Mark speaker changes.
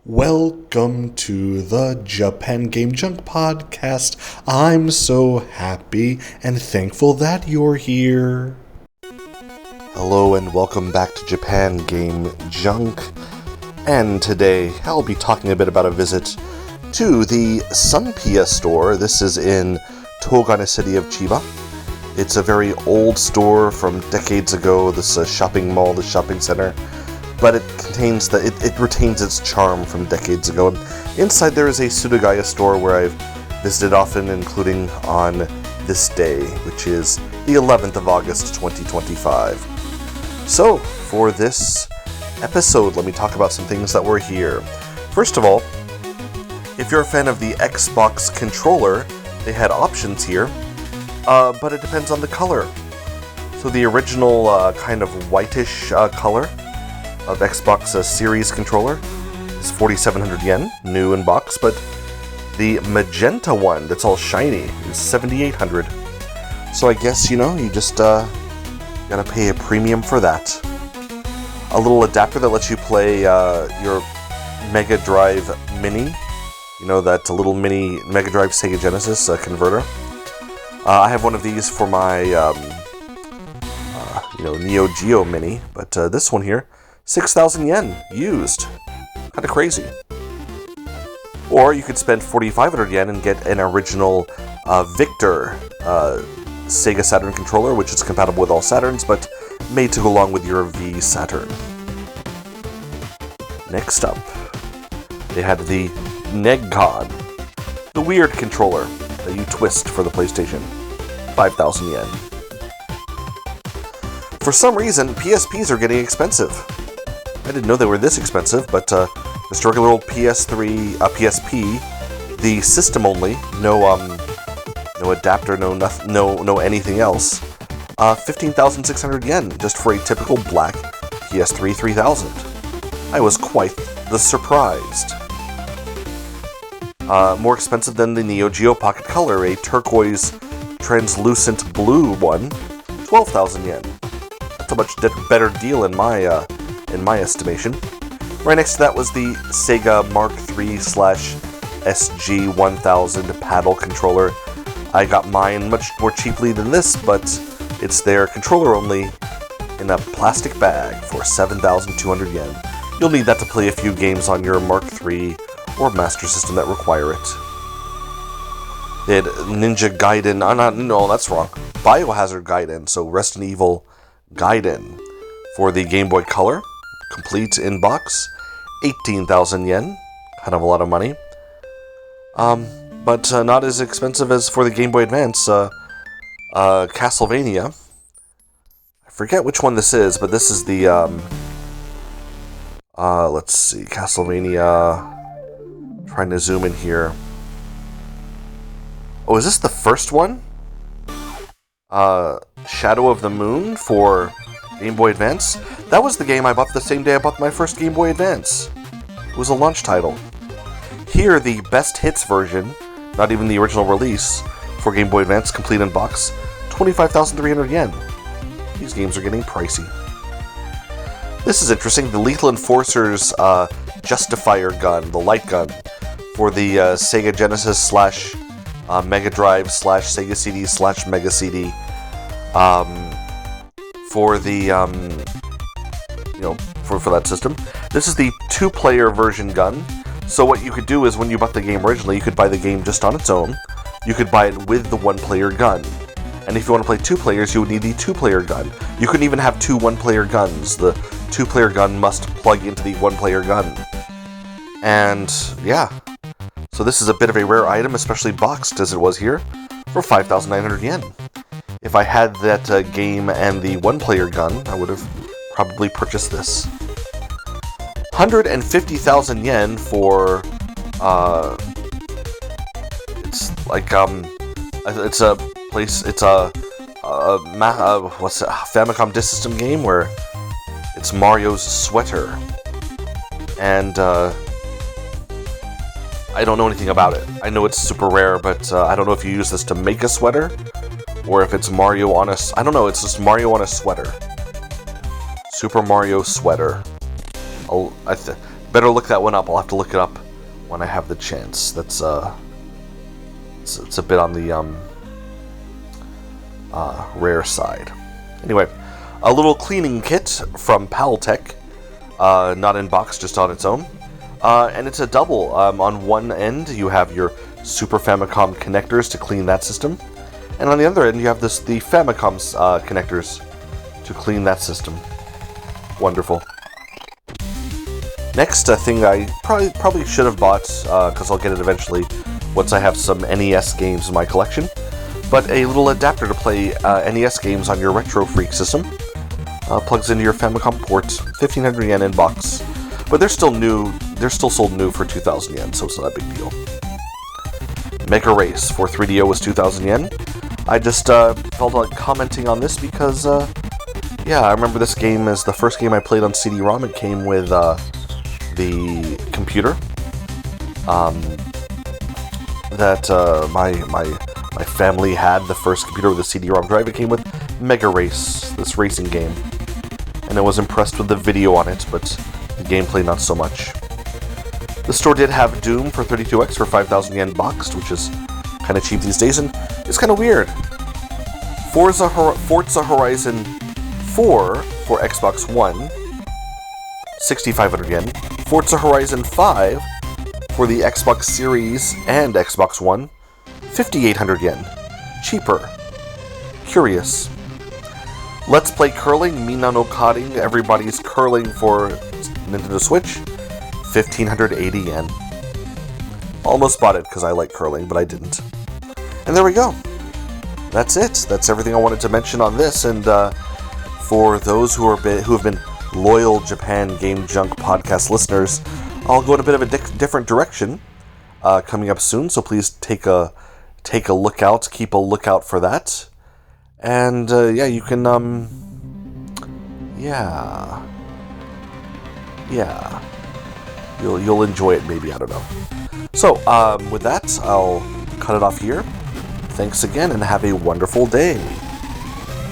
Speaker 1: Welcome to the Japan Game Junk podcast. I'm so happy and thankful that you're here. Hello and welcome back to Japan Game Junk. And today I'll be talking a bit about a visit to the Sunpia store. This is in Togane city of Chiba. It's a very old store from decades ago. This shopping mall, the shopping center. But it retains its charm from decades ago. Inside there is a Surugaya store where I've visited often, including on this day, which is the 11th of August, 2025. So, for this episode, let me talk about some things that were here. First of all, if you're a fan of the Xbox controller, they had options here, but it depends on the color. So the original kind of whitish color of Xbox Series controller is 4,700 yen, new in box, but the magenta one that's all shiny is 7,800. So I guess, you just gotta pay a premium for that. A little adapter that lets you play your Mega Drive Mini, that little mini Mega Drive Sega Genesis converter. I have one of these for my Neo Geo Mini, but this one here, 6,000 yen, used. Kinda crazy. Or you could spend 4,500 yen and get an original Victor Sega Saturn controller, which is compatible with all Saturns, but made to go along with your V Saturn. Next up, they had the Negcon, the weird controller that you twist for the PlayStation. 5,000 yen. For some reason, PSPs are getting expensive. I didn't know they were this expensive, but just a regular old PSP, the system only, no adapter, no anything else. 15,600 yen just for a typical black PS3 3000. I was quite surprised. More expensive than the Neo Geo Pocket Color, a turquoise translucent blue one, 12,000 yen. That's a much better deal in my estimation. Right next to that was the Sega Mark III / SG-1000 paddle controller. I got mine much more cheaply than this, but it's their controller only in a plastic bag for 7,200 yen. You'll need that to play a few games on your Mark III or Master System that require it. They had Ninja Gaiden, no, that's wrong. Biohazard Gaiden, so Resident Evil Gaiden for the Game Boy Color. Complete in box, 18,000 yen, kind of a lot of money, but not as expensive as for the Game Boy Advance. Castlevania, I forget which one this is, but this is the, let's see, Castlevania, trying to zoom in here. Oh, is this the first one? Shadow of the Moon for Game Boy Advance? That was the game I bought the same day I bought my first Game Boy Advance. It was a launch title. Here, the best hits version, not even the original release, for Game Boy Advance, complete in box, 25,300 yen. These games are getting pricey. This is interesting, the Lethal Enforcer's Justifier gun, the light gun, for the Sega Genesis / Mega Drive / Sega CD / Mega CD. For the, for that system. This is the 2-player version gun. So what you could do is when you bought the game originally, you could buy the game just on its own. You could buy it with the 1-player gun. And if you want to play 2 players, you would need the 2-player gun. You couldn't even have 2 1-player guns. The 2-player gun must plug into the 1-player gun. And, yeah. So this is a bit of a rare item, especially boxed as it was here, for 5,900 yen. If I had that game and the 1-player gun, I would have probably purchased this. 150,000 yen for, it's like, it's a place, it's a Famicom Disk System game where it's Mario's sweater. And, I don't know anything about it. I know it's super rare, but I don't know if you use this to make a sweater, or if it's Mario on a... I don't know, it's just Mario on a sweater. Super Mario sweater. Better look that one up. I'll have to look it up when I have the chance. That's it's a bit on the rare side. Anyway, a little cleaning kit from Paltech, not in box, just on its own, and it's a double. On one end, you have your Super Famicom connectors to clean that system, and on the other end, you have the Famicom's connectors to clean that system. Wonderful. Next, a thing I probably should have bought, because I'll get it eventually once I have some NES games in my collection, but a little adapter to play NES games on your Retro Freak system. Plugs into your Famicom port, 1,500 yen in box, but they're still new. They're still sold new for 2,000 yen, so it's not a big deal. Mega Race for 3DO was 2,000 yen. I just felt like commenting on this because, yeah, I remember this game as the first game I played on CD-ROM. It came with the computer that my family had, the first computer with a CD-ROM drive. It came with Mega Race, this racing game, and I was impressed with the video on it, but the gameplay not so much. The store did have Doom for 32X for 5,000 yen boxed, which is kind of cheap these days, and it's kind of weird. Forza Horizon 4 for Xbox One, 6,500 yen. Forza Horizon 5 for the Xbox Series and Xbox One, 5,800 yen. Cheaper. Curious. Let's Play Curling, Mina no Karing, Everybody's Curling for Nintendo Switch, 1,580 yen. Almost bought it because I like curling, but I didn't. And there we go. That's it. That's everything I wanted to mention on this, and for those who have been loyal Japan Game Junk podcast listeners, I'll go in a bit of a different direction coming up soon, so please take a lookout, keep a lookout for that. And yeah, you can yeah, you'll enjoy it, maybe, I don't know. So with that, I'll cut it off here. Thanks again, and have a wonderful day.